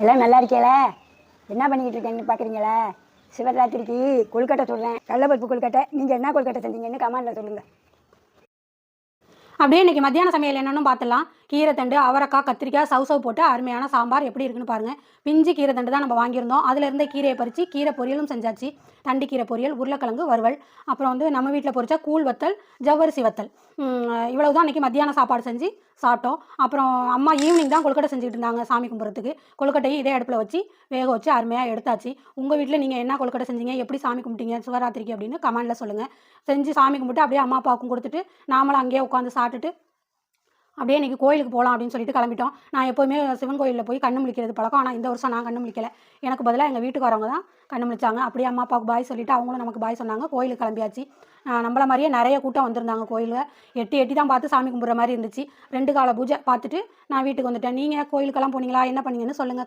எல்லாம் நல்லா இருக்கீங்களா? என்ன பண்ணிக்கிட்டு இருக்கேன்னு பார்க்குறீங்களா? சிவராத்திரிக்கு கொழுக்கட்டை சொல்கிறேன், கடலப்பருப்பு கொழுக்கட்டை. நீங்கள் என்ன கொழுக்கட்டை செஞ்சீங்கன்னு கமெண்டில் சொல்லுங்கள். அப்படியே இன்றைக்கி மத்தியான சமையல் என்னென்னு பார்த்துலாம். கீரைத்தண்டு, அவரைக்காய், கத்திரிக்காய், சவுசவு போட்டு அருமையான சாம்பார் எப்படி இருக்குன்னு பாருங்கள். பிஞ்சு கீரைத்தண்டு தான் நம்ம வாங்கியிருந்தோம். அதில் இருந்த கீரையை பறித்து கீரை பொரியலும் செஞ்சாச்சு. தண்டு கீரை பொரியல், உருளைக்கிழங்கு வறுவல், அப்புறம் வந்து நம்ம வீட்டில் பொரிச்ச கூழ் வத்தல், ஜவ்வரிசி வத்தல். இவ்வளவு தான் இன்றைக்கி மத்தியான சாப்பாடு செஞ்சு சாப்பிட்டோம். அப்புறம் அம்மா ஈவினிங் தான் கொழுக்கட்டை செஞ்சுட்டு இருந்தாங்க சாமி கும்பிட்றதுக்கு. கொழுக்கட்டையும் இதே அடுப்பில் வச்சு வேக வச்சு அருமையாக எடுத்தாச்சு. உங்கள் வீட்டில் நீங்கள் என்ன கொழுக்கட்டை செஞ்சீங்க, எப்படி சாமி கும்பிட்டீங்க சிவராத்திரிக்கு அப்படின்னு கமெண்டில் சொல்லுங்கள். செஞ்சு சாமி கும்பிட்டு அப்படியே அம்மா அப்பாவுக்கும் கொடுத்துட்டு நாமளும் அங்கேயே உட்காந்து சாப்பிட்டுட்டு அப்படியே இன்றைக்கி கோயிலுக்கு போகலாம் அப்படின்னு சொல்லிட்டு கிளம்பிட்டோம். நான் எப்போவுமே சிவன் கோயிலில் போய் கண்ணு முழிக்கிறது பழக்கம். ஆனால் இந்த வருஷம் நான் கண்ணு முழிக்கலை. எனக்கு பதிலாக எங்கள் வீட்டுக்காரவங்க தான் கண்ணு முழிச்சாங்க. அப்படியே அம்மா அப்பாவுக்கு பாய் சொல்லிவிட்டு அவங்களும் நமக்கு பாய் சொன்னாங்க. கோயிலுக்கு கிளம்பியாச்சு. நம்மள மாதிரியே நிறைய கூட்டம் வந்திருந்தாங்க கோயிலில். எட்டி எட்டி தான் பார்த்து சாமி கும்பிட்ற மாதிரி இருந்துச்சு. 2 கால பூஜை பார்த்துட்டு நான் வீட்டுக்கு வந்துட்டேன். நீங்கள் கோயிலுக்கெல்லாம் போனீங்களா? என்ன பண்ணீங்கன்னு சொல்லுங்கள்.